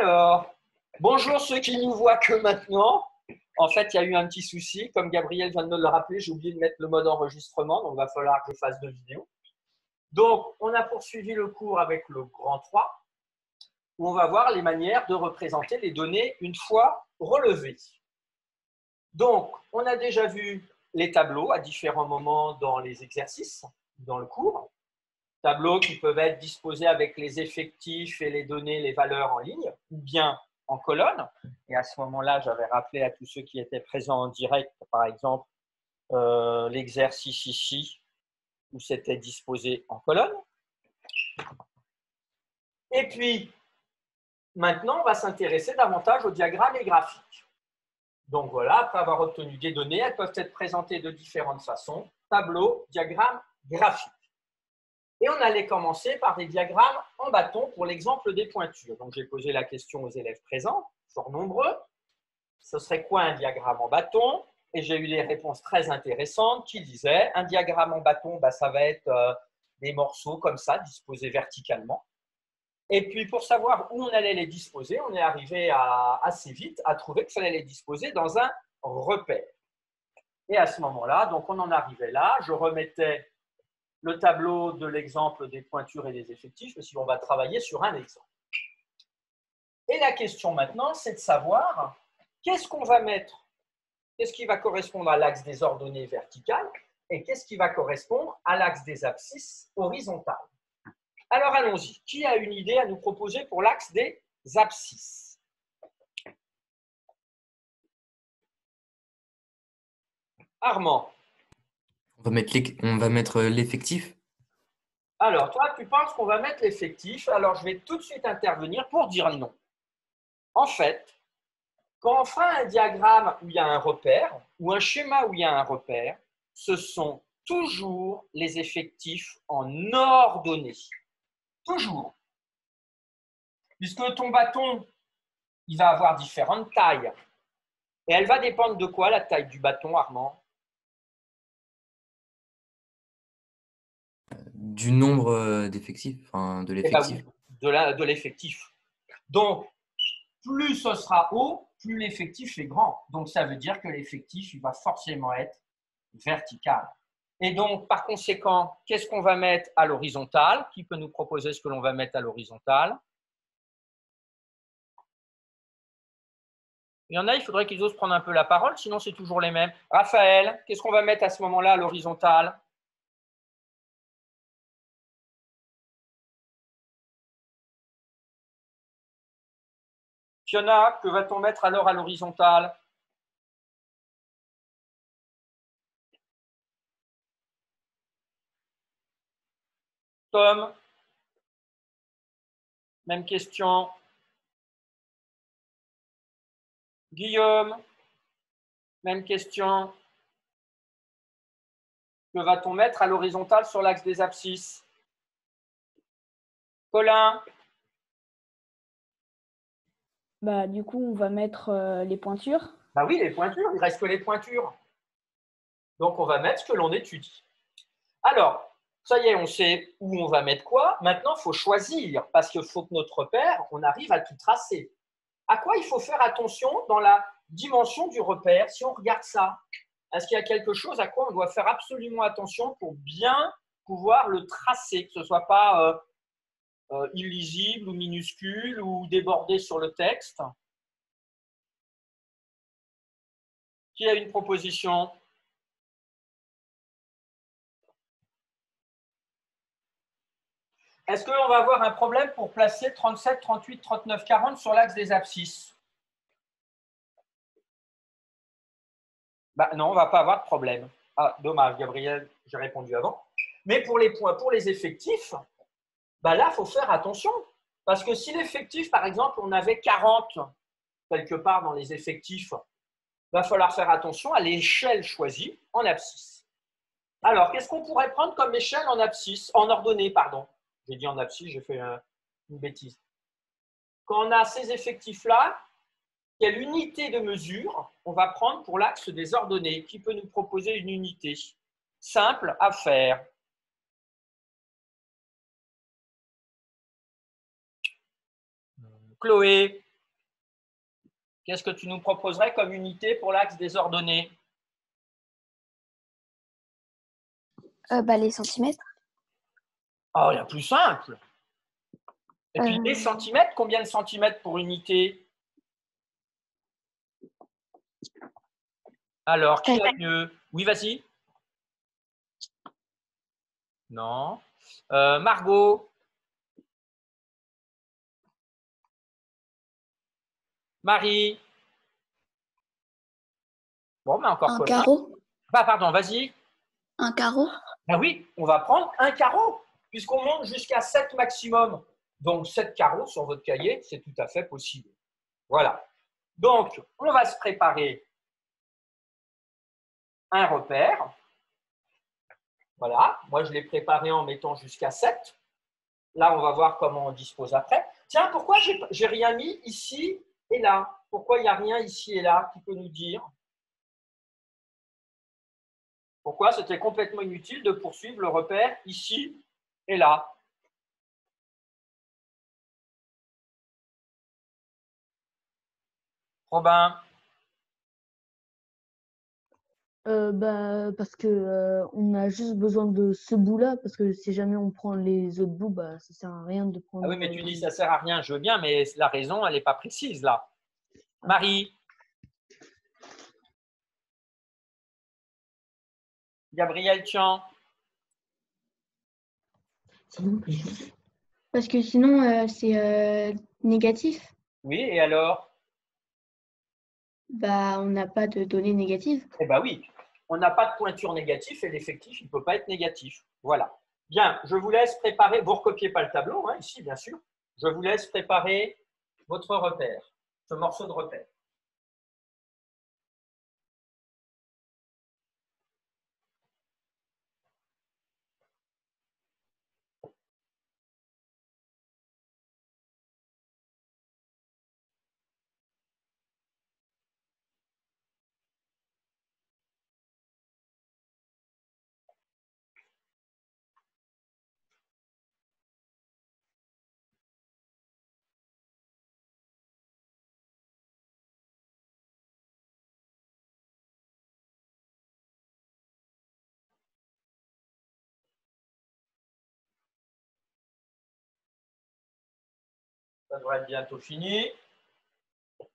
Alors, bonjour ceux qui nous voient que maintenant. En fait, il y a eu un petit souci. Comme Gabriel vient de me le rappeler, j'ai oublié de mettre le mode enregistrement, donc il va falloir que je fasse 2 vidéos. Donc, on a poursuivi le cours avec le grand 3, où on va voir les manières de représenter les données une fois relevées. Donc, on a déjà vu les tableaux à différents moments dans les exercices, dans le cours. Tableaux qui peuvent être disposés avec les effectifs et les données, les valeurs en ligne, ou bien en colonne. Et à ce moment-là, j'avais rappelé à tous ceux qui étaient présents en direct, par exemple, l'exercice ici, où c'était disposé en colonne. Et puis, maintenant, on va s'intéresser davantage aux diagrammes et graphiques. Donc voilà, après avoir obtenu des données, elles peuvent être présentées de différentes façons. Tableau, diagramme, graphique. Et on allait commencer par des diagrammes en bâton pour l'exemple des pointures. Donc, j'ai posé la question aux élèves présents, fort nombreux. Ce serait quoi un diagramme en bâton? Et j'ai eu des réponses très intéressantes qui disaient un diagramme en bâton, ça va être des morceaux comme ça, disposés verticalement. Et puis, pour savoir où on allait les disposer, on est arrivé assez vite à trouver qu'il fallait les disposer dans un repère. Et à ce moment-là, donc on en arrivait là, je remettais le tableau de l'exemple des pointures et des effectifs, mais si on va travailler sur un exemple. Et la question maintenant, c'est de savoir qu'est-ce qu'on va mettre, qu'est-ce qui va correspondre à l'axe des ordonnées verticales et qu'est-ce qui va correspondre à l'axe des abscisses horizontales. Alors allons-y. Qui a une idée à nous proposer pour l'axe des abscisses? Armand. On va mettre l'effectif. Alors, toi, tu penses qu'on va mettre l'effectif. Alors, je vais tout de suite intervenir pour dire non. En fait, quand on fera un diagramme où il y a un repère ou un schéma où il y a un repère, ce sont toujours les effectifs en ordonnée. Toujours. Puisque ton bâton, il va avoir différentes tailles. Et elle va dépendre de quoi, la taille du bâton, Armand? Du nombre d'effectifs, enfin de Eh bien oui, l'effectif. de l'effectif. Donc, plus ce sera haut, plus l'effectif est grand. Donc, ça veut dire que l'effectif, il va forcément être vertical. Et donc, par conséquent, qu'est-ce qu'on va mettre à l'horizontale? Qui peut nous proposer ce que l'on va mettre à l'horizontale? Il y en a, il faudrait qu'ils osent prendre un peu la parole, sinon c'est toujours les mêmes. Raphaël, qu'est-ce qu'on va mettre à ce moment-là à l'horizontale? Fiona, que va-t-on mettre alors à l'horizontale? Tom, même question. Guillaume, même question. Que va-t-on mettre à l'horizontale sur l'axe des abscisses? Colin? Du coup, on va mettre les pointures. Ben oui, les pointures, il ne reste que les pointures. Donc, on va mettre ce que l'on étudie. Alors, ça y est, on sait où on va mettre quoi. Maintenant, il faut choisir, parce qu'il faut que notre repère, on arrive à tout tracer. À quoi il faut faire attention dans la dimension du repère, si on regarde ça? Est-ce qu'il y a quelque chose à quoi on doit faire absolument attention pour bien pouvoir le tracer, que ce ne soit pas illisible ou minuscule ou débordé sur le texte? Qui a une proposition? Est-ce qu'on va avoir un problème pour placer 37, 38, 39, 40 sur l'axe des abscisses? Non, on ne va pas avoir de problème. Ah, dommage, Gabriel, j'ai répondu avant. Mais pour les points, pour les effectifs, là, il faut faire attention. Parce que si l'effectif, par exemple, on avait 40 quelque part dans les effectifs, il va falloir faire attention à l'échelle choisie en abscisse. Alors, qu'est-ce qu'on pourrait prendre comme échelle en abscisse, en ordonnée, pardon? J'ai dit en abscisse, j'ai fait une bêtise. Quand on a ces effectifs-là, quelle unité de mesure on va prendre pour l'axe des ordonnées? Qui peut nous proposer une unité simple à faire? Chloé, Qu'est-ce que tu nous proposerais comme unité pour l'axe des ordonnées? Les centimètres. Oh, la plus simple. Et puis les centimètres, combien de centimètres pour unité? Alors, qui a mieux? Oui, vas-y. Non. Margot? Marie? Bon, mais encore Un Colin. carreau. Ah, pardon, vas-y. Un carreau. Ah oui, on va prendre un carreau, puisqu'on monte jusqu'à 7 maximum. Donc, 7 carreaux sur votre cahier, c'est tout à fait possible. Voilà. Donc, on va se préparer un repère. Voilà, moi je l'ai préparé en mettant jusqu'à 7. Là, on va voir comment on dispose après. Tiens, pourquoi j'ai rien mis ici et là? Pourquoi il n'y a rien ici et là? Qui peut nous dire? Pourquoi c'était complètement inutile de poursuivre le repère ici et là? Robin? Parce que on a juste besoin de ce bout-là, parce que si jamais on prend les autres bouts, ça sert à rien de prendre. Ah oui, mais tu dis ça sert à rien, je veux bien, mais la raison, elle n'est pas précise là. Marie? Gabriel Tian? Parce que sinon, c'est négatif. Oui, et alors? On n'a pas de données négatives. Eh bien oui, on n'a pas de pointure négative et l'effectif, il ne peut pas être négatif. Voilà. Bien, je vous laisse préparer, vous ne recopiez pas le tableau, hein, ici bien sûr. Je vous laisse préparer votre repère, ce morceau de repère. Ça devrait être bientôt fini. Il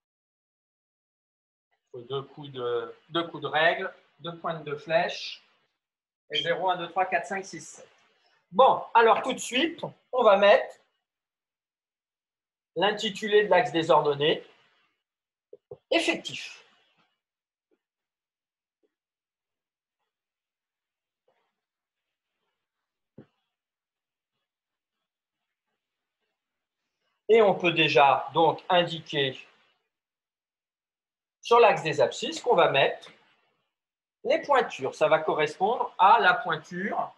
faut deux coups de règle, 2 pointes de flèche, et 0, 1, 2, 3, 4, 5, 6, 7. Bon, alors tout de suite, on va mettre l'intitulé de l'axe des ordonnées, effectif. Et on peut déjà donc indiquer sur l'axe des abscisses qu'on va mettre les pointures. Ça va correspondre à la pointure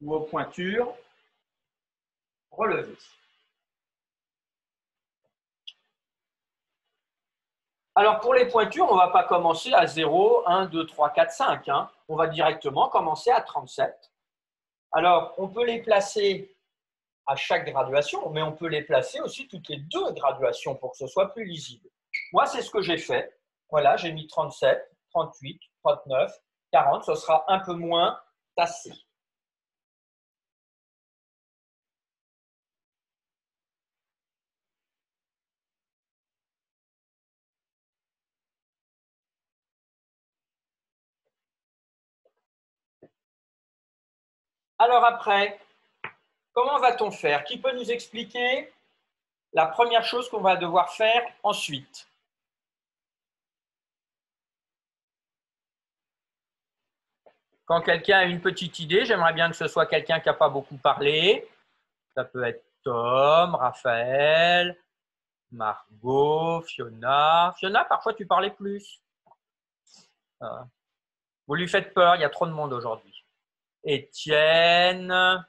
ou aux pointures relevées. Alors pour les pointures, on ne va pas commencer à 0, 1, 2, 3, 4, 5. Hein. On va directement commencer à 37. Alors on peut les placer à chaque graduation, mais on peut les placer aussi toutes les 2 graduations pour que ce soit plus lisible. Moi, c'est ce que j'ai fait. Voilà, j'ai mis 37, 38, 39, 40. Ce sera un peu moins tassé. Alors après, comment va-t-on faire? Qui peut nous expliquer la première chose qu'on va devoir faire ensuite? Quand quelqu'un a une petite idée, j'aimerais bien que ce soit quelqu'un qui n'a pas beaucoup parlé. Ça peut être Tom, Raphaël, Margot, Fiona. Fiona, parfois tu parlais plus. Vous lui faites peur, il y a trop de monde aujourd'hui. Étienne,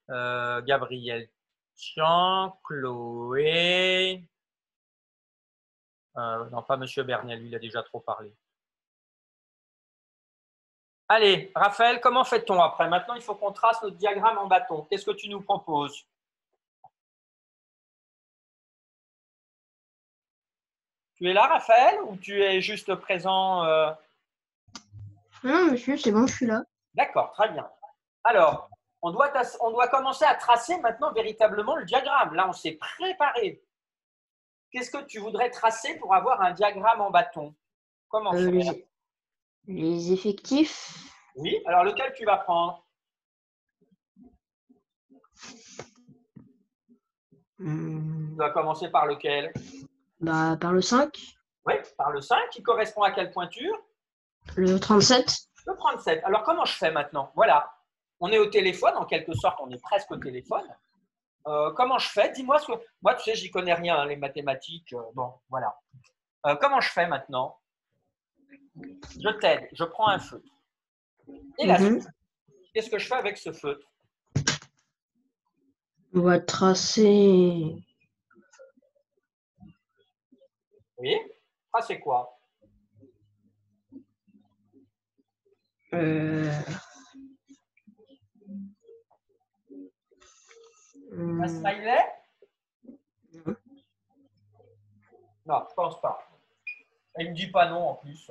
Gabriel Tian, Chloé. Non, pas Monsieur Bernel, lui, il a déjà trop parlé. Allez, Raphaël, comment fait-on après? Maintenant, il faut qu'on trace notre diagramme en bâton. Qu'est-ce que tu nous proposes? Tu es là, Raphaël, ou tu es juste présent Non, monsieur, c'est bon, je suis là. D'accord, très bien. Alors, on doit commencer à tracer maintenant véritablement le diagramme. Là, on s'est préparé. Qu'est-ce que tu voudrais tracer pour avoir un diagramme en bâton? Comment faire? Les effectifs. Oui, alors lequel tu vas prendre? Tu vas commencer par lequel? Par le 5, Oui, par le 5, qui correspond à quelle pointure? le 37. Le 37. Alors, comment je fais maintenant? Voilà, on est au téléphone, en quelque sorte, on est presque au téléphone. Comment je fais? Dis-moi, moi, tu sais, j'y connais rien, hein, les mathématiques. Bon, voilà. Comment je fais maintenant? Je t'aide, je prends un feutre. Et la suite, qu'est-ce que je fais avec ce feutre? On va tracer. Oui, c'est quoi? Un smiley? Non, je pense pas. Il ne me dit pas non en plus.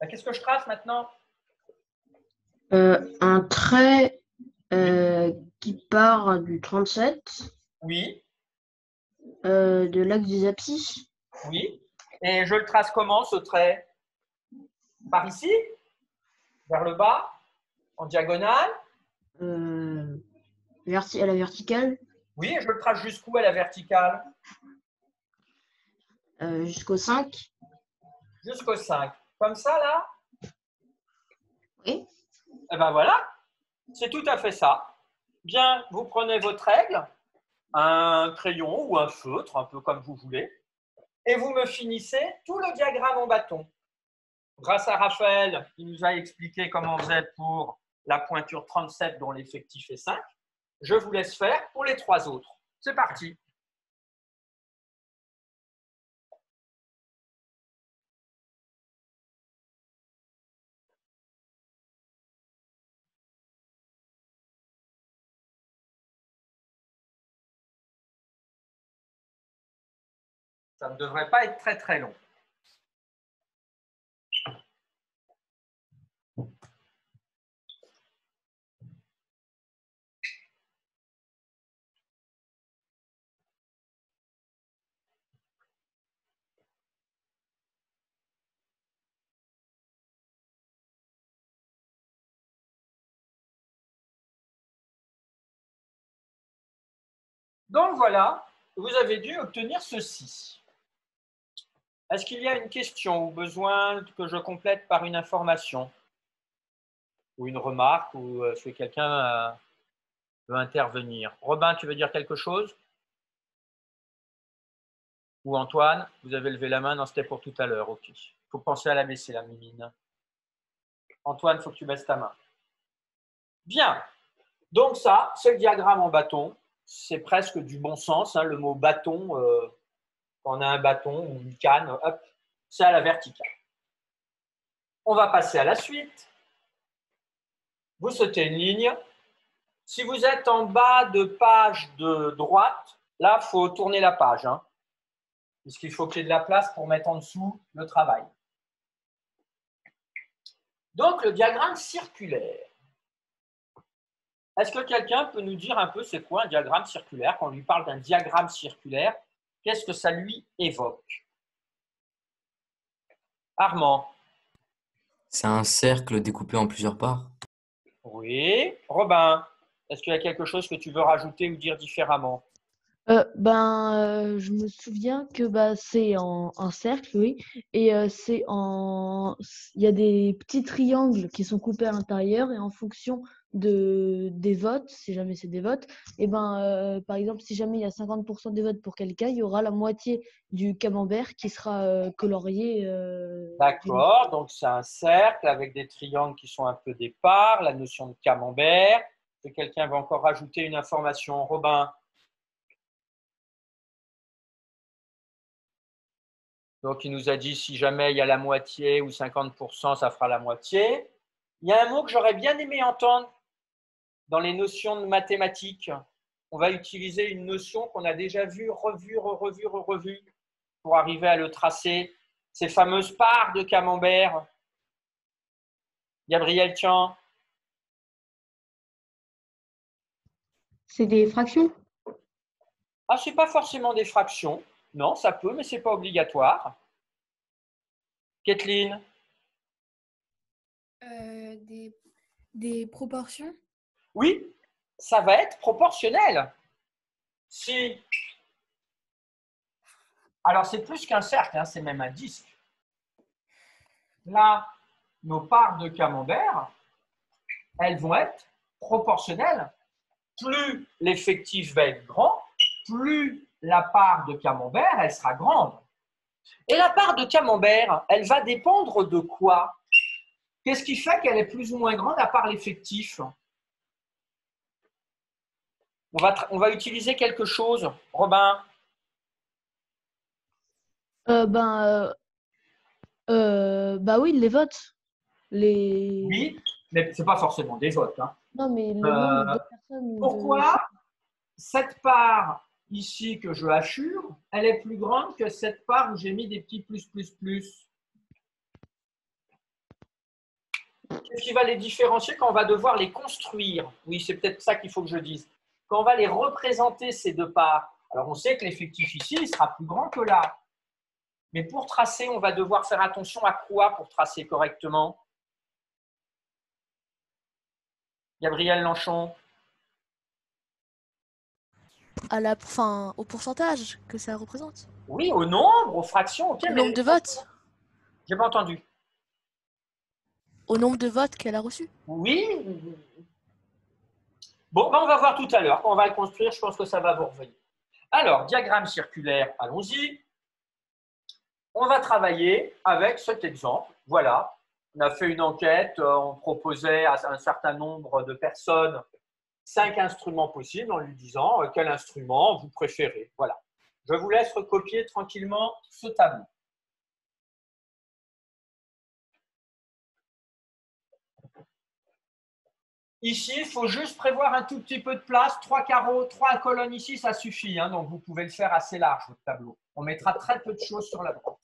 Qu'est-ce que je trace maintenant? Un trait qui part du 37, Oui, de l'axe des abscisses. oui. Et je le trace comment, ce trait? Par ici? Vers le bas? En diagonale? À la verticale, Oui, et je le trace jusqu'où à la verticale? jusqu'au 5. Jusqu'au 5. Comme ça, là? Oui. Eh bien voilà, c'est tout à fait ça. Bien, vous prenez votre règle, un crayon ou un feutre, un peu comme vous voulez, et vous me finissez tout le diagramme en bâton. Grâce à Raphaël, qui nous a expliqué comment on faisait pour la pointure 37 dont l'effectif est 5, je vous laisse faire pour les 3 autres. C'est parti. Ça ne devrait pas être très très long. Donc voilà, vous avez dû obtenir ceci. Est-ce qu'il y a une question ou besoin que je complète par une information ou une remarque ou est-ce que quelqu'un veut intervenir? Robin, tu veux dire quelque chose? Ou Antoine, vous avez levé la main? Non, c'était pour tout à l'heure. Ok. Il faut penser à la baisser, la mimine. Antoine, il faut que tu baisses ta main. Bien. Donc ça, c'est le diagramme en bâton. C'est presque du bon sens. Hein, le mot bâton, quand on a un bâton ou une canne, hop, c'est à la verticale. On va passer à la suite. Vous sautez une ligne. Si vous êtes en bas de page de droite, là, il faut tourner la page. Hein, puisqu'il faut qu'il y ait de la place pour mettre en dessous le travail. Donc, le diagramme circulaire. Est-ce que quelqu'un peut nous dire un peu c'est quoi un diagramme circulaire? Quand on lui parle d'un diagramme circulaire, qu'est-ce que ça lui évoque? Armand? C'est un cercle découpé en plusieurs parts. Oui. Robin, est-ce qu'il y a quelque chose que tu veux rajouter ou dire différemment? Je me souviens que c'est en cercle, oui, et il y a des petits triangles qui sont coupés à l'intérieur et en fonction des votes, si jamais c'est des votes, par exemple, si jamais il y a 50% des votes pour quelqu'un, il y aura la moitié du camembert qui sera colorié. D'accord, donc c'est un cercle avec des triangles qui sont un peu d'épars, la notion de camembert. Est-ce que quelqu'un va encore rajouter une information? Robin? Donc, il nous a dit si jamais il y a la moitié ou 50%, ça fera la moitié. Il y a un mot que j'aurais bien aimé entendre dans les notions de mathématiques. On va utiliser une notion qu'on a déjà vue, revue. pour arriver à le tracer, ces fameuses parts de camembert? Gabriel, tiens. C'est des fractions? Ah, ce n'est pas forcément des fractions. Non, ça peut, mais ce n'est pas obligatoire. Kathleen? Des proportions? Oui, ça va être proportionnel. Si. Alors, c'est plus qu'un cercle, hein, c'est même un disque. Là, nos parts de camembert, elles vont être proportionnelles. Plus l'effectif va être grand, plus la part de camembert, elle sera grande. Et la part de camembert, elle va dépendre de quoi? Qu'est-ce qui fait qu'elle est plus ou moins grande à part l'effectif? On va utiliser quelque chose. Robin? Bah oui, les votes. Oui, mais ce n'est pas forcément des votes. Hein. Non, mais le nombre de personnes. ou Pourquoi cette part ici que je hachure, elle est plus grande que cette part où j'ai mis des petits plus, plus, plus? Qu'est-ce qui va les différencier quand on va devoir les construire? Oui, c'est peut-être ça qu'il faut que je dise. Quand on va les représenter, ces deux parts, alors on sait que l'effectif ici, il sera plus grand que là. Mais pour tracer, on va devoir faire attention à quoi pour tracer correctement? Gabriel Lanchon? Au pourcentage que ça représente. Oui, au nombre, aux fractions. Ok, Au mais nombre de votes. j'ai pas entendu. Au nombre de votes qu'elle a reçus. Oui. Bon, ben on va voir tout à l'heure. Quand on va le construire, je pense que ça va vous revenir. Alors, diagramme circulaire, allons-y. On va travailler avec cet exemple. Voilà, on a fait une enquête, on proposait à un certain nombre de personnes 5 instruments possibles en lui disant quel instrument vous préférez. Voilà. Je vous laisse recopier tranquillement ce tableau. Ici, il faut juste prévoir un tout petit peu de place. 3 carreaux, 3 colonnes ici, ça suffit. Hein, donc, vous pouvez le faire assez large, votre tableau. On mettra très peu de choses sur la droite.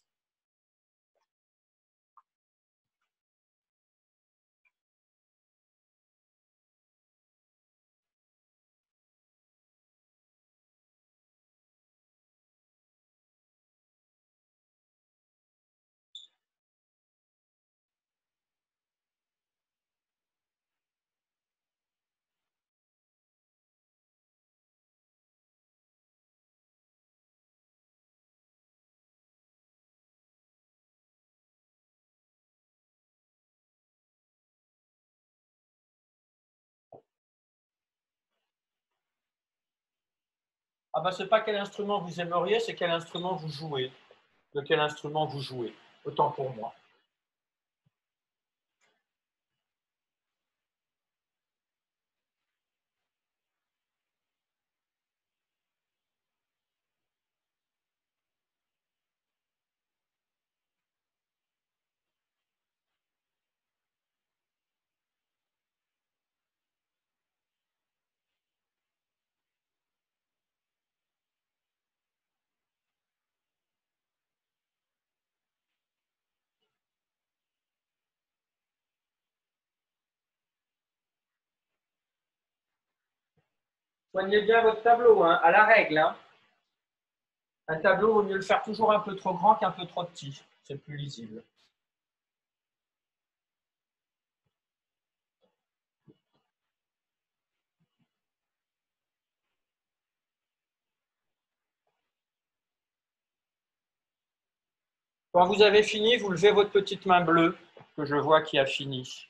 Ah ben, ce n'est pas quel instrument vous aimeriez, c'est quel instrument vous jouez. De quel instrument vous jouez. Autant pour moi. Soignez bien votre tableau, hein, à la règle. Hein. Un tableau, il vaut mieux le faire toujours un peu trop grand qu'un peu trop petit. C'est plus lisible. Quand vous avez fini, vous levez votre petite main bleue, que je vois qui a fini.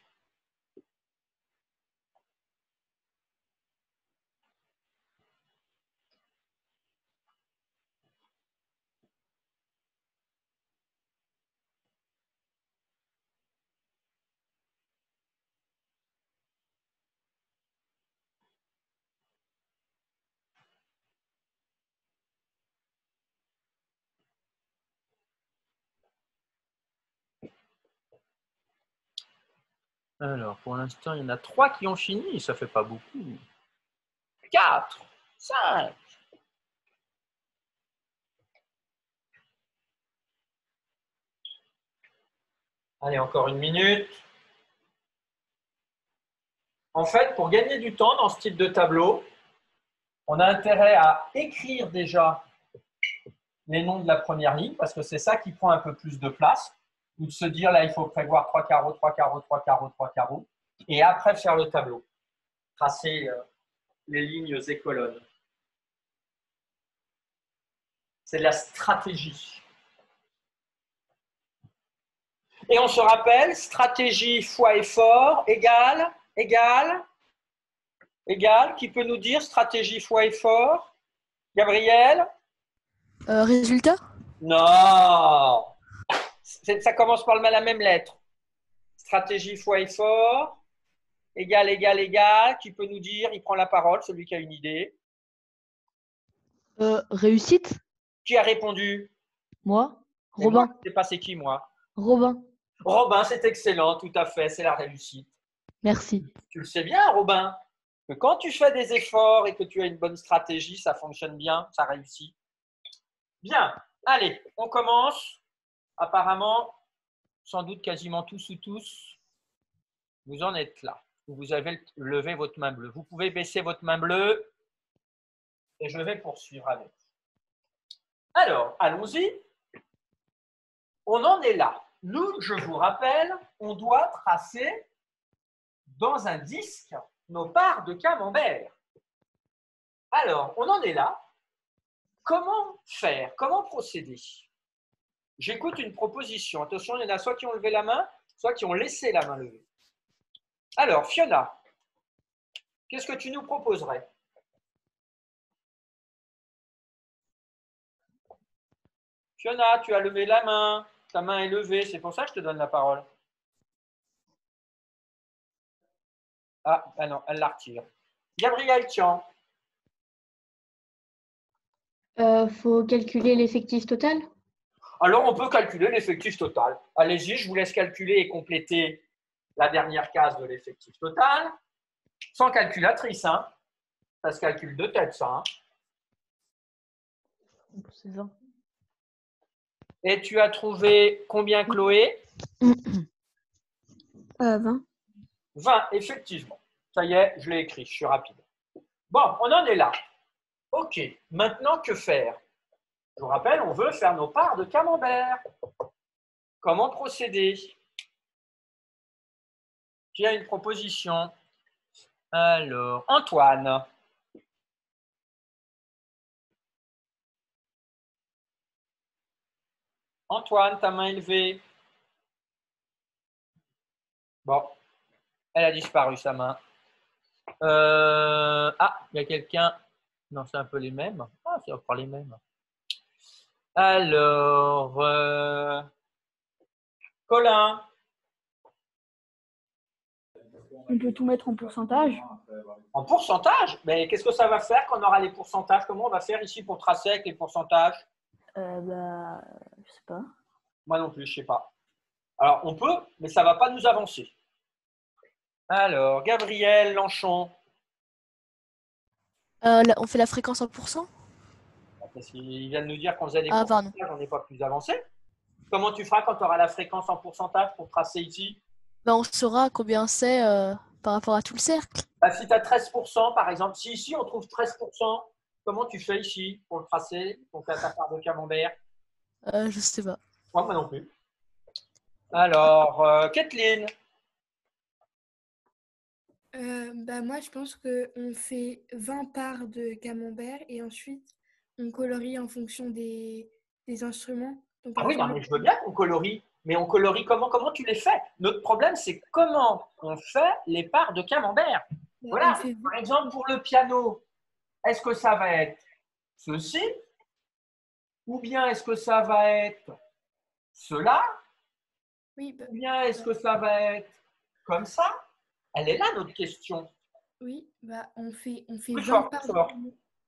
Alors, pour l'instant, il y en a 3 qui ont fini. Ça ne fait pas beaucoup. 4, 5. Allez, encore une minute. En fait, pour gagner du temps dans ce type de tableau, on a intérêt à écrire déjà les noms de la première ligne, parce que c'est ça qui prend un peu plus de place, ou de se dire, là, il faut prévoir 3 carreaux, 3 carreaux, 3 carreaux, 3 carreaux, et après faire le tableau, tracer les lignes et colonnes. C'est de la stratégie. Et on se rappelle, stratégie fois effort égale, qui peut nous dire stratégie fois effort? Gabriel? Résultat? Non! Ça commence par la même lettre. Stratégie fois effort, égale, qui peut nous dire, il prend la parole, celui qui a une idée. Réussite? Qui a répondu? Moi? Et Robin. moi, je ne sais pas c'est qui, moi. Robin. Robin, c'est excellent, tout à fait, c'est la réussite. Merci. Tu le sais bien, Robin, que quand tu fais des efforts et que tu as une bonne stratégie, ça fonctionne bien, ça réussit. Bien, allez, on commence. Apparemment, sans doute quasiment tous ou tous, vous en êtes là. Vous avez levé votre main bleue. Vous pouvez baisser votre main bleue et je vais poursuivre avec. Alors, allons-y. On en est là. Nous, je vous rappelle, on doit tracer dans un disque nos parts de camembert. Alors, on en est là. Comment faire? Comment procéder? J'écoute une proposition. Attention, il y en a soit qui ont levé la main, soit qui ont laissé la main levée. Alors, Fiona, qu'est-ce que tu nous proposerais? Fiona, tu as levé la main. Ta main est levée, c'est pour ça que je te donne la parole. Ah non, elle la retire. Gabriel, tiens. Faut calculer l'effectif total. Alors, on peut calculer l'effectif total. Allez-y, je vous laisse calculer et compléter la dernière case de l'effectif total. Sans calculatrice, hein. Ça se calcule de tête, ça. Hein. C'est 20. Et tu as trouvé combien, Chloé? 20. 20, effectivement. Ça y est, je l'ai écrit, je suis rapide. Bon, on en est là. OK, maintenant, que faire? Je vous rappelle, on veut faire nos parts de camembert. Comment procéder? Qui a une proposition? Alors, Antoine. Antoine, ta main est levée. Bon, elle a disparu, sa main. Ah, il y a quelqu'un. Non, c'est un peu les mêmes. Ah, c'est encore les mêmes. Alors, Colin. On peut tout mettre en pourcentage. En pourcentage? Mais qu'est-ce que ça va faire quand on aura les pourcentages? Comment on va faire ici pour tracer avec les pourcentages? Je sais pas. Moi non plus, je ne sais pas. Alors, on peut, mais ça ne va pas nous avancer. Alors, Gabriel Lanchon. Là, on fait la fréquence en pourcent? Parce qu'il vient de nous dire qu'on faisait des Ah, pardon. pourcentages, on n'est pas plus avancé. Comment tu feras quand tu auras la fréquence en pourcentage pour tracer ici? Ben, on saura combien c'est par rapport à tout le cercle. Bah, si tu as 13%, par exemple, si ici on trouve 13%, comment tu fais ici pour le tracer? Donc, tu as ta part de camembert. Je sais pas. Moi non plus. Alors, Kathleen. Moi, je pense qu'on fait 20 parts de camembert et ensuite, on colorie en fonction des instruments. Donc, Ah par oui, non, exemple, mais je veux bien qu'on colorie. Mais on colorie comment? Comment tu les fais? Notre problème, c'est comment on fait les parts de camembert. Voilà. on fait Par exemple, pour le piano, est-ce que ça va être ceci? Ou bien est-ce que ça va être cela? Oui, Ou bien est-ce que ça va être comme ça? Elle est là, notre question. oui, on fait Plus 20 fort, parts plus fort.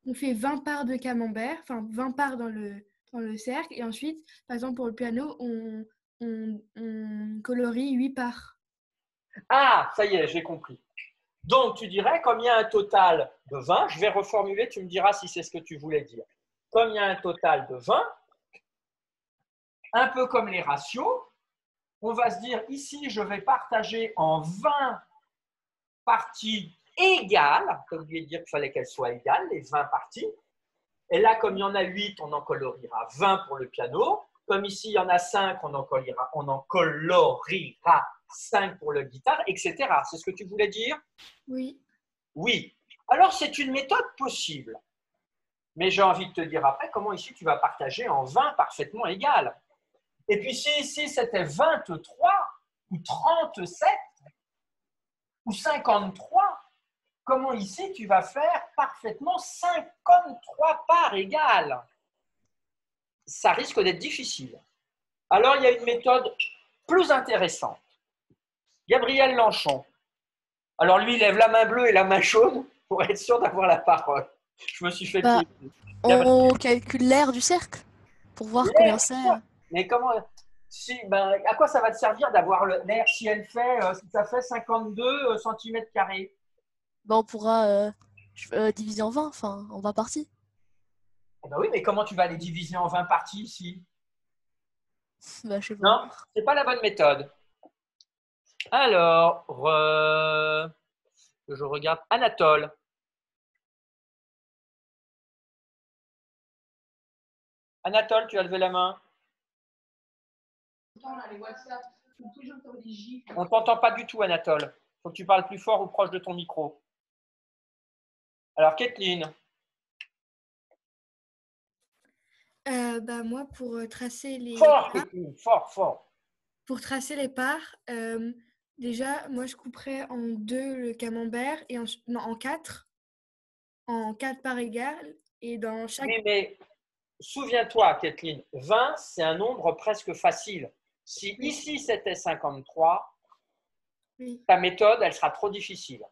on fait 20 parts de camembert, enfin 20 parts dans le cercle. Et ensuite, par exemple, pour le piano, on colorie 8 parts. Ah, ça y est, j'ai compris. Donc, tu dirais, comme il y a un total de 20, je vais reformuler, tu me diras si c'est ce que tu voulais dire. Comme il y a un total de 20, un peu comme les ratios, on va se dire ici, je vais partager en 20 parties égales. Tu n'as oublié de dire qu'il fallait qu'elles soient égales, les 20 parties. Et là, comme il y en a 8, on en coloriera 20 pour le piano. Comme ici, il y en a 5, on en coloriera 5 pour le guitare, etc. C'est ce que tu voulais dire? Oui. Oui. Alors, c'est une méthode possible. Mais j'ai envie de te dire après comment ici tu vas partager en 20 parfaitement égales. Et puis si ici c'était 23 ou 37 ou 53, comment ici tu vas faire parfaitement 53 parts égales? Ça risque d'être difficile. Alors il y a une méthode plus intéressante. Gabriel Lanchon. Alors lui, il lève la main bleue et la main jaune pour être sûr d'avoir la parole. Je me suis fait Bah, piéger. on calcule l'air du cercle pour voir combien c'est. Mais comment à quoi ça va te servir d'avoir l'air si ça fait 52 cm²? Bah, on pourra diviser en 20, enfin, en 20 parties. Ben oui, mais comment tu vas les diviser en 20 parties ici? Bah, je sais pas. Non, c'est pas la bonne méthode. Alors, je regarde Anatole. Anatole, tu as levé la main. On ne t'entend pas du tout, Anatole. Il faut que tu parles plus fort ou proche de ton micro. Alors, Kathleen. Bah, moi, pour tracer les Fort, parts, Kathleen, fort, fort. pour tracer les parts, déjà, moi, je couperais en 2 le camembert et en 4, en 4 parts égales. Et dans chaque. Oui, mais souviens-toi, Kathleen, 20, c'est un nombre presque facile. Si Oui. ici, c'était 53, Oui. ta méthode, elle sera trop difficile.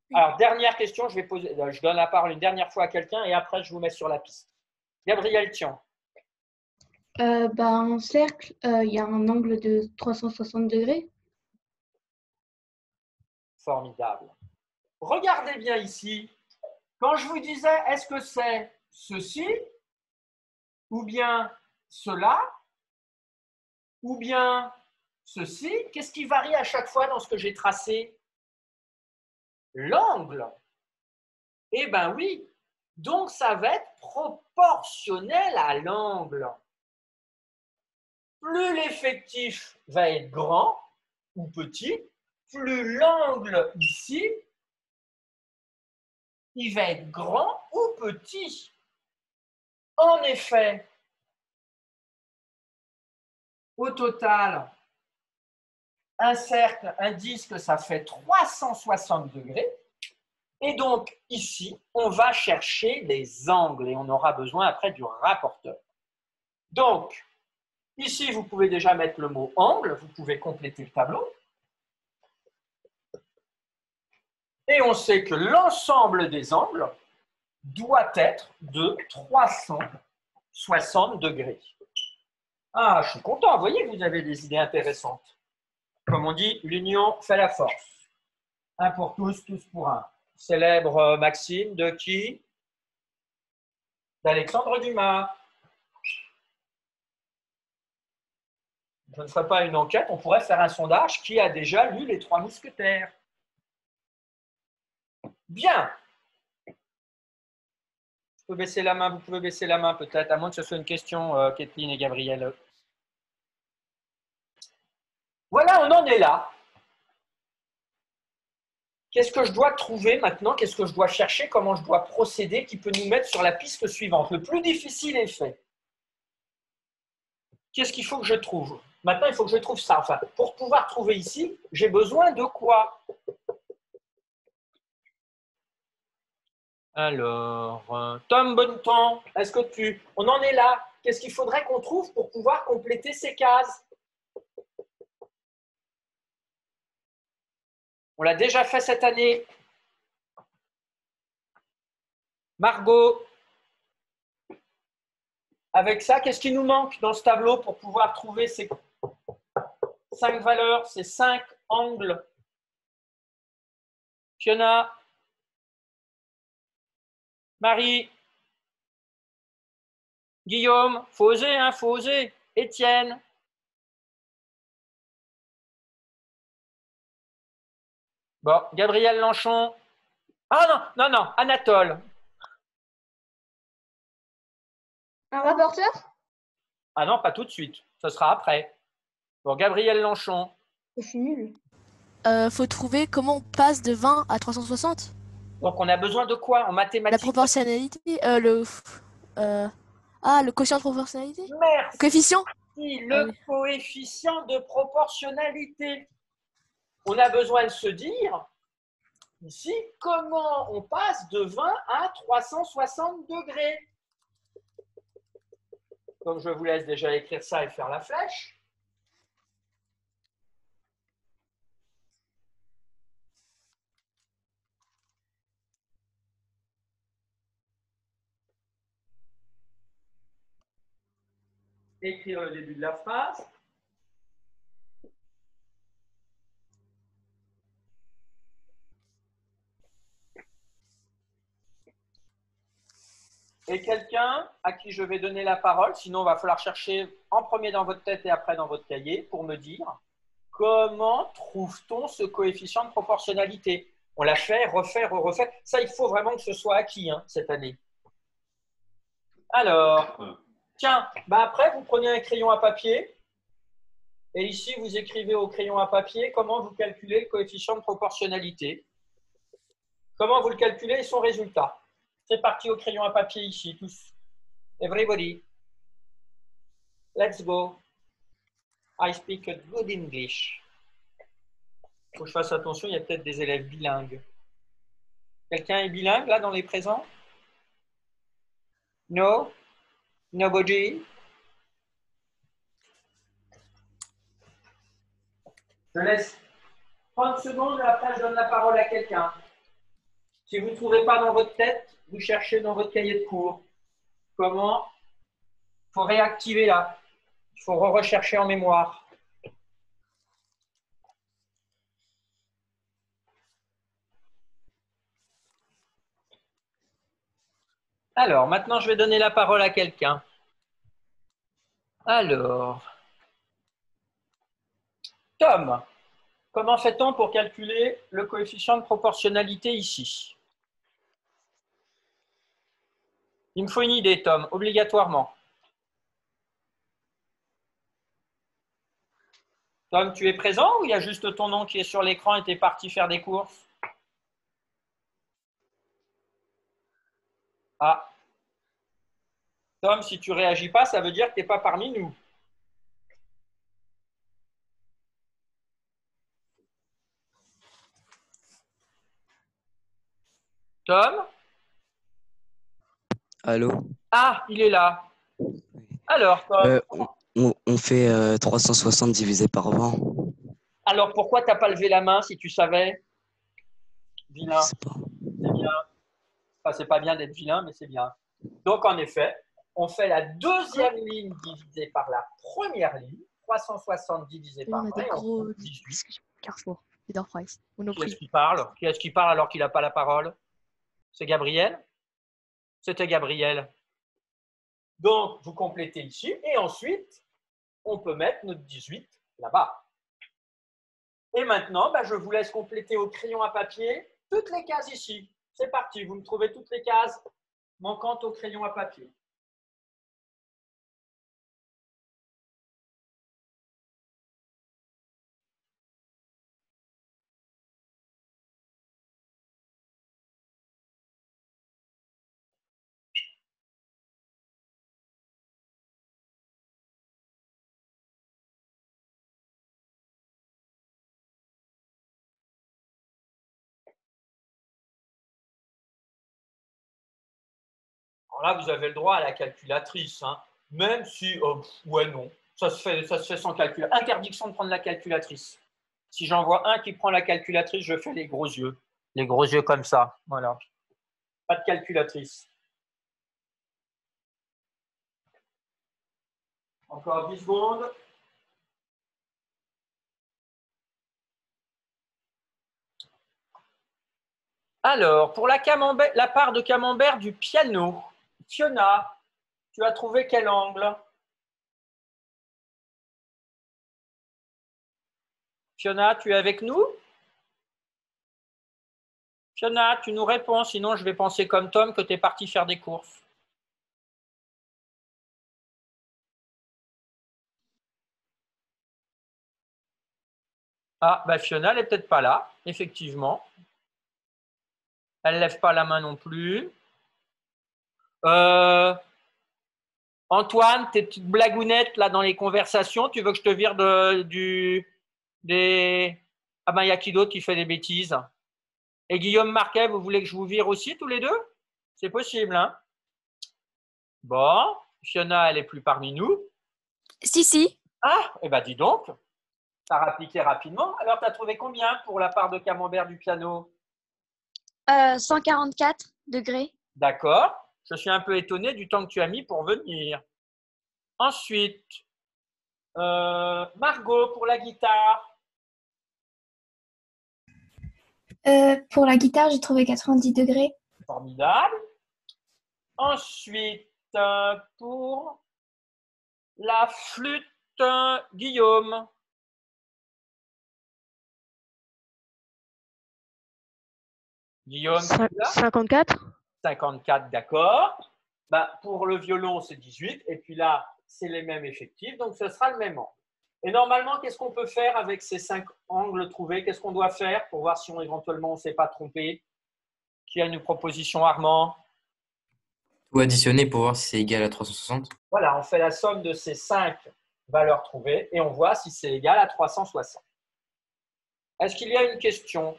Oui. Alors, dernière question, je donne la parole une dernière fois à quelqu'un et après, je vous mets sur la piste. Gabriel Tian. En cercle, il y a un angle de 360 degrés. Formidable. Regardez bien ici. Quand je vous disais, est-ce que c'est ceci ou bien cela ou bien ceci, qu'est-ce qui varie à chaque fois dans ce que j'ai tracé? L'angle. Eh bien oui, donc ça va être proportionnel à l'angle. Plus l'effectif va être grand ou petit, plus l'angle ici, il va être grand ou petit. En effet, au total, un cercle, un disque, ça fait 360 degrés. Et donc, ici, on va chercher les angles et on aura besoin après du rapporteur. Donc, ici, vous pouvez déjà mettre le mot angle, vous pouvez compléter le tableau. Et on sait que l'ensemble des angles doit être de 360 degrés. Ah, je suis content, vous voyez que vous avez des idées intéressantes. Comme on dit, l'union fait la force. Un pour tous, tous pour un. Célèbre maxime de qui? D'Alexandre Dumas. Je ne ferai pas une enquête, on pourrait faire un sondage qui a déjà lu Les Trois Mousquetaires. Bien. Je peux baisser la main, vous pouvez baisser la main peut-être, à moins que ce soit une question, Kathleen et Gabriel. Voilà, on en est là. Qu'est-ce que je dois trouver maintenant? Qu'est-ce que je dois chercher? Comment je dois procéder? Qui peut nous mettre sur la piste suivante? Le plus difficile est fait. Qu'est-ce qu'il faut que je trouve? Maintenant, il faut que je trouve ça. Enfin, pour pouvoir trouver ici, j'ai besoin de quoi? Alors, Tom Bonneton, est-ce que on en est là? Qu'est-ce qu'il faudrait qu'on trouve pour pouvoir compléter ces cases? On l'a déjà fait cette année. Margot, avec ça, qu'est-ce qui nous manque dans ce tableau pour pouvoir trouver ces 5 valeurs, ces 5 angles? Fiona, Marie, Guillaume, faut oser, hein, faut oser. Étienne, Bon, Gabriel Lanchon. Ah non, non, non, Anatole. Un rapporteur? Ah non, pas tout de suite. Ce sera après. Bon, Gabriel Lanchon. Je suis nulle. Faut trouver comment on passe de 20 à 360. Donc, on a besoin de quoi en La mathématiques? proportionnalité, le quotient de proportionnalité. Merci, Coefficient. le coefficient de proportionnalité. On a besoin de se dire ici comment on passe de 20 à 360 degrés. Donc, je vous laisse déjà écrire ça et faire la flèche. Écrire le début de la phrase. Et quelqu'un à qui je vais donner la parole, sinon il va falloir chercher en premier dans votre tête et après dans votre cahier pour me dire comment trouve-t-on ce coefficient de proportionnalité? On l'a fait, refait, refait. Ça, il faut vraiment que ce soit acquis cette année. Alors, tiens, après, vous prenez un crayon à papier et ici, vous écrivez au crayon à papier comment vous calculez le coefficient de proportionnalité. Comment vous le calculez et son résultat. C'est parti au crayon à papier ici, tous. Everybody. Let's go. I speak a good English. Il faut que je fasse attention, il y a peut-être des élèves bilingues. Quelqu'un est bilingue là dans les présents? No? Nobody? Je laisse 30 secondes et après je donne la parole à quelqu'un. Si vous ne trouvez pas dans votre tête, vous cherchez dans votre cahier de cours. Comment? Il faut réactiver là. Il faut rechercher en mémoire. Alors, maintenant, je vais donner la parole à quelqu'un. Alors, Tom, comment fait-on pour calculer le coefficient de proportionnalité ici? Il me faut une idée, Tom, obligatoirement. Tom, tu es présent ou il y a juste ton nom qui est sur l'écran et tu es parti faire des courses? Ah. Tom, si tu ne réagis pas, ça veut dire que tu n'es pas parmi nous. Tom? Allô? Ah, il est là. Alors, Tom, On fait 360 divisé par 20. alors pourquoi tu n'as pas levé la main si tu savais? Vilain, Je sais pas. c'est bien. Enfin, c'est pas bien d'être vilain, mais c'est bien. Donc, en effet, on fait la deuxième ligne divisée par la première ligne. 360 divisé par On a 20. des Et on gros trouve 18. Carrefour, Leader Price, Qui est-ce Monoprix. qui parle? Qui est-ce qui parle alors qu'il n'a pas la parole? C'est Gabriel? C'était Gabriel. Donc, vous complétez ici et ensuite, on peut mettre notre 18 là-bas. Et maintenant, je vous laisse compléter au crayon à papier toutes les cases ici. C'est parti, vous me trouvez toutes les cases manquantes au crayon à papier. Alors là, vous avez le droit à la calculatrice, même si, ouais, non, ça se fait sans calculatrice. Interdiction de prendre la calculatrice. Si j'en vois un qui prend la calculatrice, je fais les gros yeux. Les gros yeux comme ça, voilà. Pas de calculatrice. Encore 10 secondes. Alors, pour la part de camembert du piano, Fiona, tu as trouvé quel angle? Fiona, tu es avec nous? Fiona, tu nous réponds, sinon je vais penser comme Tom que tu es parti faire des courses. Ah, bah Fiona, elle n'est peut-être pas là, effectivement. Elle ne lève pas la main non plus. Antoine, tes petites blagounettes là dans les conversations, tu veux que je te vire des... Ah ben, il y a qui d'autre qui fait des bêtises? Et Guillaume Marquet, vous voulez que je vous vire aussi tous les deux? C'est possible, hein? Bon, Fiona, elle est plus parmi nous. Si. Ah, eh ben dis donc, tu as appliqué rapidement. Alors, tu as trouvé combien pour la part de camembert du piano? 144 degrés. D'accord. Je suis un peu étonné du temps que tu as mis pour venir. Ensuite, Margot pour la guitare. Pour la guitare, j'ai trouvé 90 degrés. Formidable. Ensuite, pour la flûte, Guillaume. Guillaume, tu es là? 54. 54, d'accord. Ben, pour le violon, c'est 18. Et puis là, c'est les mêmes effectifs. Donc, ce sera le même angle. Et normalement, qu'est-ce qu'on peut faire avec ces 5 angles trouvés? Qu'est-ce qu'on doit faire pour voir si éventuellement on ne s'est pas trompé? Qui a une proposition, Armand? Tout additionner pour voir si c'est égal à 360. Voilà, on fait la somme de ces 5 valeurs trouvées et on voit si c'est égal à 360. Est-ce qu'il y a une question?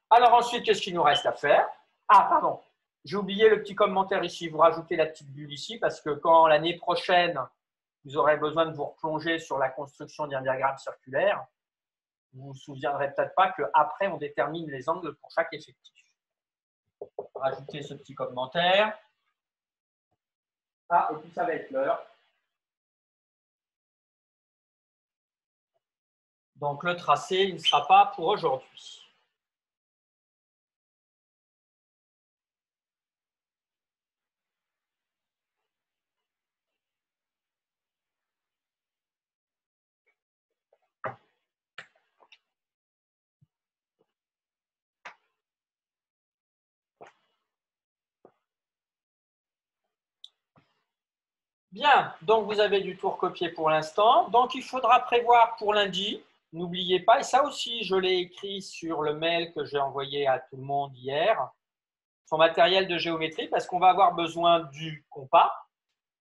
Alors ensuite, qu'est-ce qu'il nous reste à faire? Ah, pardon, j'ai oublié le petit commentaire ici. Vous rajoutez la petite bulle ici parce que quand l'année prochaine, vous aurez besoin de vous replonger sur la construction d'un diagramme circulaire, vous ne vous souviendrez peut-être pas qu'après, on détermine les angles pour chaque effectif. Rajoutez ce petit commentaire. Ah, et puis ça va être l'heure. Donc le tracé, il ne sera pas pour aujourd'hui. Bien, donc vous avez du tout recopié pour l'instant. Donc il faudra prévoir pour lundi, n'oubliez pas, et ça aussi je l'ai écrit sur le mail que j'ai envoyé à tout le monde hier, son matériel de géométrie, parce qu'on va avoir besoin du compas,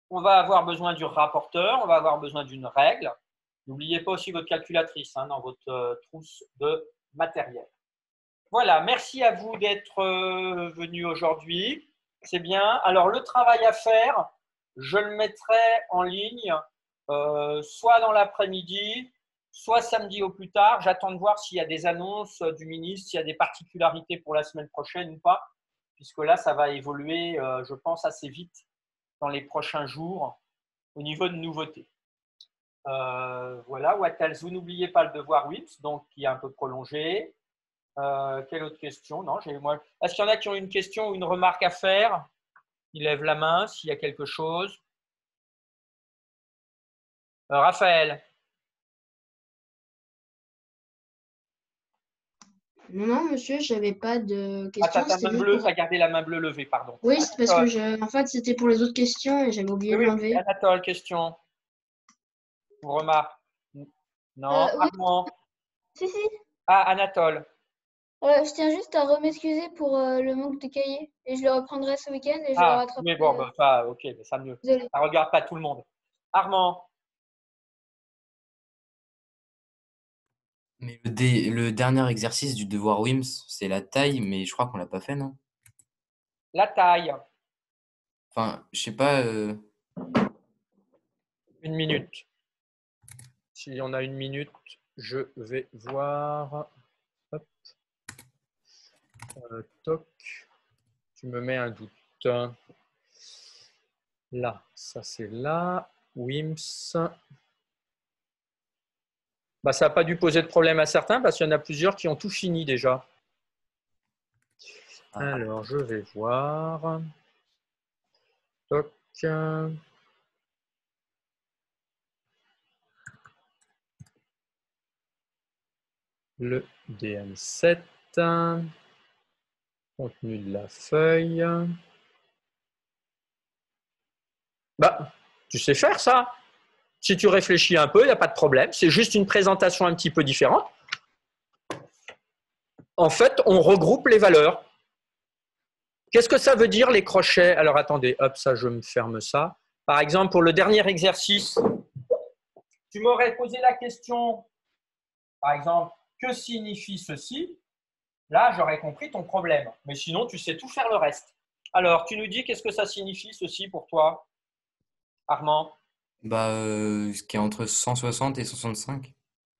on va avoir besoin du rapporteur, on va avoir besoin d'une règle. N'oubliez pas aussi votre calculatrice dans votre trousse de matériel. Voilà, merci à vous d'être venus aujourd'hui. C'est bien. Alors, le travail à faire, je le mettrai en ligne soit dans l'après-midi, soit samedi au plus tard. J'attends de voir s'il y a des annonces du ministre, s'il y a des particularités pour la semaine prochaine ou pas, puisque là, ça va évoluer, je pense, assez vite dans les prochains jours au niveau de nouveautés. Voilà, Watalzou, n'oubliez pas le devoir WIMS, donc qui est un peu prolongé. Quelle autre question? Non, moi. Est-ce qu'il y en a qui ont une question ou une remarque à faire? Ils lèvent la main s'il y a quelque chose. Raphaël. Non, monsieur, j'avais pas de Ah, questions. t'as ta main bleue, t'as gardé la main bleue levée, pardon. Oui, c'est parce que en fait, c'était pour les autres questions et j'avais oublié de Oui, l'enlever. Anatole, question. Ou remarque? Non, Oui, Armand. si. Ah, Anatole. Je tiens juste à m'excuser pour le manque de cahiers. Et je le reprendrai ce week-end et je le Ah, rattraperai. oui, bon, ça, ok, ça mieux. Désolée. Ça ne regarde pas tout le monde. Armand. Mais le dernier exercice du devoir WIMS, c'est la taille, mais je crois qu'on l'a pas fait, non? La taille. Enfin, je sais pas. Une minute. Si on a une minute, je vais voir. Hop. Toc. Tu me mets un doute. Là, ça c'est là. WIMS. Bah, ça n'a pas dû poser de problème à certains parce qu'il y en a plusieurs qui ont tout fini déjà. Alors, je vais voir. Toc. Le DM7. Contenu de la feuille. Bah, tu sais faire ça. Si tu réfléchis un peu, il n'y a pas de problème. C'est juste une présentation un petit peu différente. En fait, on regroupe les valeurs. Qu'est-ce que ça veut dire les crochets? Alors attendez, hop, ça, je me ferme ça. Par exemple, pour le dernier exercice, tu m'aurais posé la question, par exemple, que signifie ceci? Là, j'aurais compris ton problème. Mais sinon, tu sais tout faire le reste. Alors, tu nous dis qu'est-ce que ça signifie ceci pour toi, Armand? Bah, ce qui est entre 160 et 165.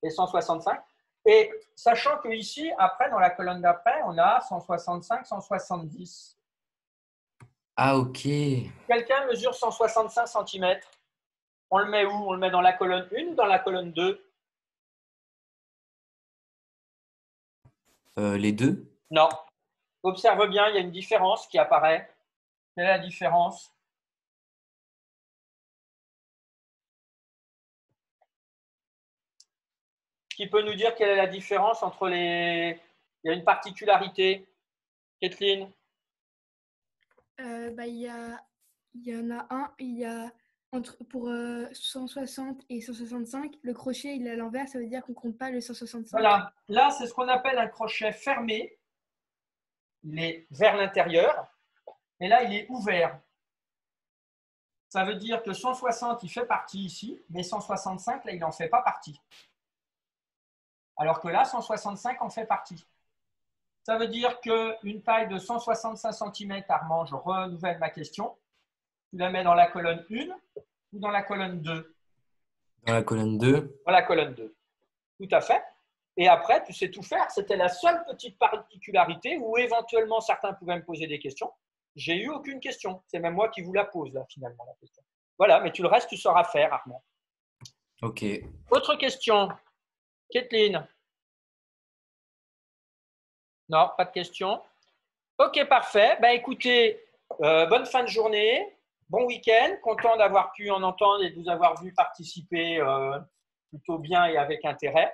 Et 165. Et sachant que ici, après, dans la colonne d'après, on a 165, 170. Ah, ok. Quelqu'un mesure 165 cm. On le met où? On le met dans la colonne 1 ou dans la colonne 2? Les deux? Non. Observe bien, il y a une différence qui apparaît. Quelle est la différence? Qui peut nous dire quelle est la différence entre les… Il y a une particularité. Kathleen? Il y en a un, il y a pour 160 et 165, le crochet il est à l'envers, ça veut dire qu'on ne compte pas le 165. Voilà, là c'est ce qu'on appelle un crochet fermé. Il est vers l'intérieur et là il est ouvert. Ça veut dire que 160 il fait partie ici, mais 165 là il n'en fait pas partie. Alors que là 165 en fait partie. Ça veut dire qu'une taille de 165 cm, Armand, je renouvelle ma question, tu la mets dans la colonne 1 ou dans la colonne 2? Dans la colonne 2. Dans la colonne 2. Tout à fait. Et après, tu sais tout faire. C'était la seule petite particularité où éventuellement certains pouvaient me poser des questions. J'ai eu aucune question. C'est même moi qui vous la pose, là, finalement, la question. Voilà, mais le reste, tu sauras faire, Armand. Ok. Autre question. Kathleen? Non, pas de question. Ok, parfait. Ben, écoutez, bonne fin de journée. Bon week-end. Content d'avoir pu en entendre et de vous avoir vu participer plutôt bien et avec intérêt.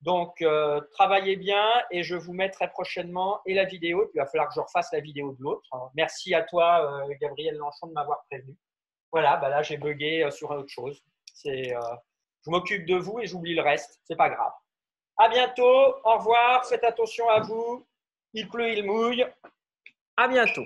Donc, travaillez bien et je vous mets très prochainement et la vidéo. Et puis, il va falloir que je refasse la vidéo de l'autre. Merci à toi, Gabriel Lanchon, de m'avoir prévenu. Voilà, ben là, j'ai bugué sur autre chose. Je m'occupe de vous et j'oublie le reste. C'est pas grave. À bientôt. Au revoir. Faites attention à vous. Il pleut, il mouille. À bientôt.